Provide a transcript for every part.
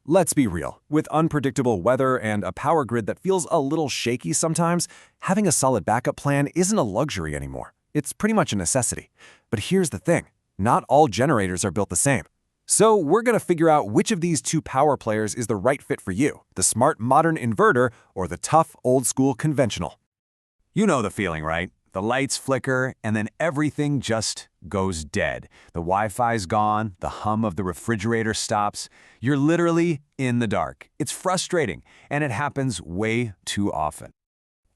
Let's be real. With unpredictable weather and a power grid that feels a little shaky sometimes, having a solid backup plan isn't a luxury anymore. It's pretty much a necessity. But here's the thing. Not all generators are built the same. So we're going to figure out which of these two power players is the right fit for you, the smart modern inverter or the tough old school conventional. You know the feeling, right? The lights flicker, and then everything just goes dead. The Wi-Fi's gone, the hum of the refrigerator stops. You're literally in the dark. It's frustrating, and it happens way too often.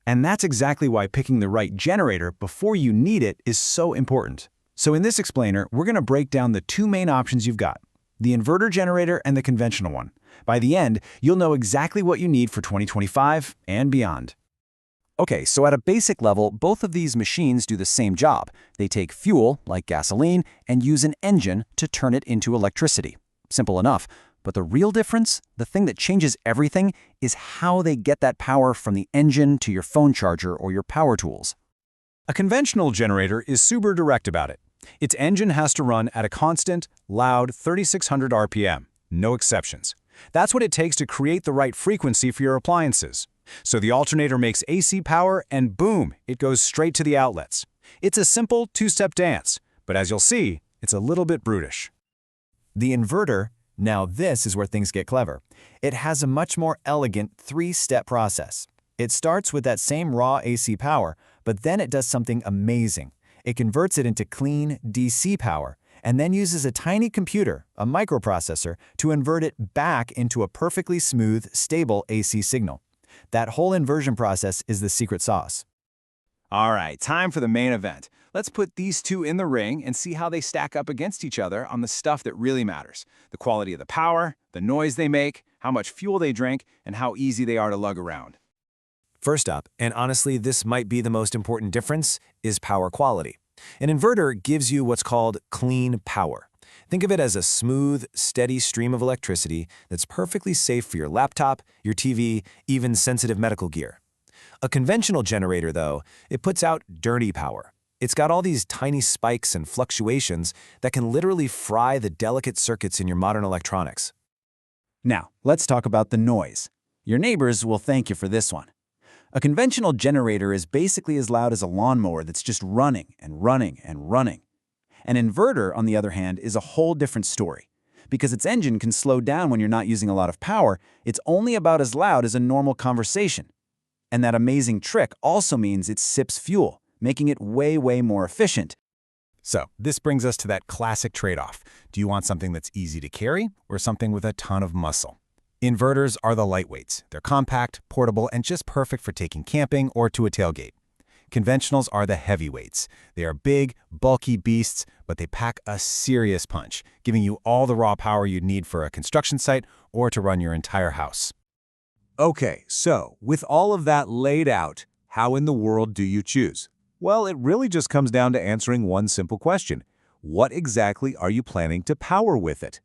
And that's exactly why picking the right generator before you need it is so important. So in this explainer, we're going to break down the two main options you've got, the inverter generator and the conventional one. By the end, you'll know exactly what you need for 2025 and beyond. Okay, so at a basic level, both of these machines do the same job. They take fuel, like gasoline, and use an engine to turn it into electricity. Simple enough. But the real difference, the thing that changes everything, is how they get that power from the engine to your phone charger or your power tools. A conventional generator is super direct about it. Its engine has to run at a constant, loud 3600 RPM, no exceptions. That's what it takes to create the right frequency for your appliances. So the alternator makes AC power and boom, it goes straight to the outlets. It's a simple two-step dance, but as you'll see, it's a little bit brutish. The inverter, now this is where things get clever. It has a much more elegant three-step process. It starts with that same raw AC power, but then it does something amazing. It converts it into clean DC power, and then uses a tiny computer, a microprocessor, to invert it back into a perfectly smooth, stable AC signal. That whole inversion process is the secret sauce. All right, time for the main event. Let's put these two in the ring and see how they stack up against each other on the stuff that really matters. The quality of the power, the noise they make, how much fuel they drink, and how easy they are to lug around. First up, and honestly this might be the most important difference, is power quality. An inverter gives you what's called clean power. Think of it as a smooth, steady stream of electricity that's perfectly safe for your laptop, your TV, even sensitive medical gear. A conventional generator, though, it puts out dirty power. It's got all these tiny spikes and fluctuations that can literally fry the delicate circuits in your modern electronics. Now, let's talk about the noise. Your neighbors will thank you for this one. A conventional generator is basically as loud as a lawnmower that's just running and running and running. An inverter, on the other hand, is a whole different story. Because its engine can slow down when you're not using a lot of power, it's only about as loud as a normal conversation. And that amazing trick also means it sips fuel, making it way more efficient. So, this brings us to that classic trade-off. Do you want something that's easy to carry or something with a ton of muscle? Inverters are the lightweights. They're compact, portable, and just perfect for taking camping or to a tailgate. Conventionals are the heavyweights. They are big, bulky beasts, but they pack a serious punch, giving you all the raw power you'd need for a construction site or to run your entire house. Okay, so with all of that laid out, how in the world do you choose? Well, it really just comes down to answering one simple question. What exactly are you planning to power with it?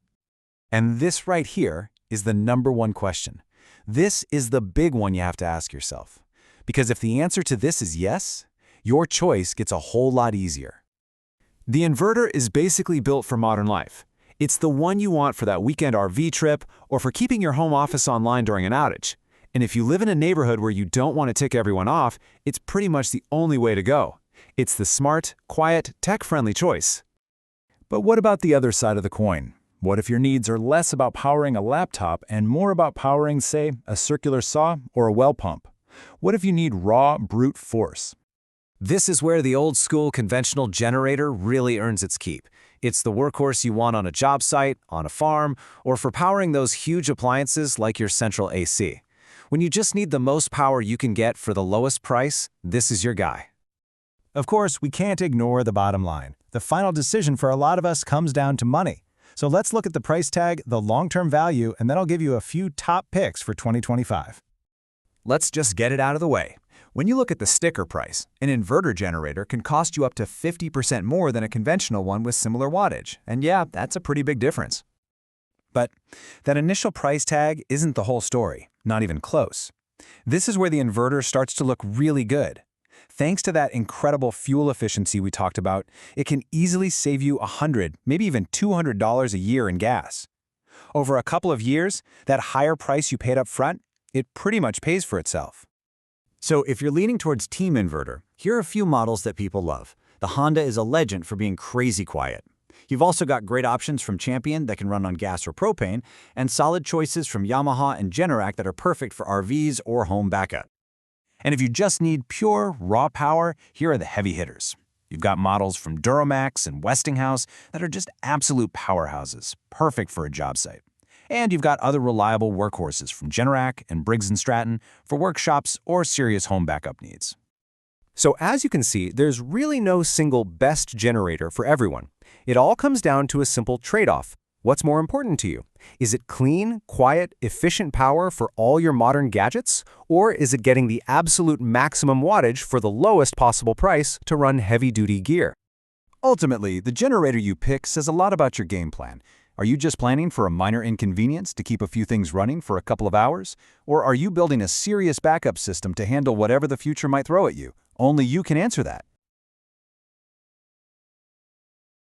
And this right here is the #1 question. This is the big one you have to ask yourself. Because if the answer to this is yes, your choice gets a whole lot easier. The inverter is basically built for modern life. It's the one you want for that weekend RV trip or for keeping your home office online during an outage. And if you live in a neighborhood where you don't want to tick everyone off, it's pretty much the only way to go. It's the smart, quiet, tech-friendly choice. But what about the other side of the coin? What if your needs are less about powering a laptop and more about powering, say, a circular saw or a well pump? What if you need raw, brute force? This is where the old-school conventional generator really earns its keep. It's the workhorse you want on a job site, on a farm, or for powering those huge appliances like your central AC. When you just need the most power you can get for the lowest price, this is your guy. Of course, we can't ignore the bottom line. The final decision for a lot of us comes down to money. So let's look at the price tag, the long-term value, and then I'll give you a few top picks for 2025. Let's just get it out of the way. When you look at the sticker price, an inverter generator can cost you up to 50% more than a conventional one with similar wattage. And yeah, that's a pretty big difference. But that initial price tag isn't the whole story, not even close. This is where the inverter starts to look really good. Thanks to that incredible fuel efficiency we talked about, it can easily save you $100, maybe even $200 a year in gas. Over a couple of years, that higher price you paid up front, it pretty much pays for itself. So if you're leaning towards team inverter, here are a few models that people love. The Honda is a legend for being crazy quiet. You've also got great options from Champion that can run on gas or propane, and solid choices from Yamaha and Generac that are perfect for RVs or home backup. And if you just need pure, raw power, here are the heavy hitters. You've got models from Duramax and Westinghouse that are just absolute powerhouses, perfect for a job site. And you've got other reliable workhorses from Generac and Briggs & Stratton for workshops or serious home backup needs. So as you can see, there's really no single best generator for everyone. It all comes down to a simple trade-off. What's more important to you? Is it clean, quiet, efficient power for all your modern gadgets? Or is it getting the absolute maximum wattage for the lowest possible price to run heavy-duty gear? Ultimately, the generator you pick says a lot about your game plan. Are you just planning for a minor inconvenience to keep a few things running for a couple of hours? Or are you building a serious backup system to handle whatever the future might throw at you? Only you can answer that.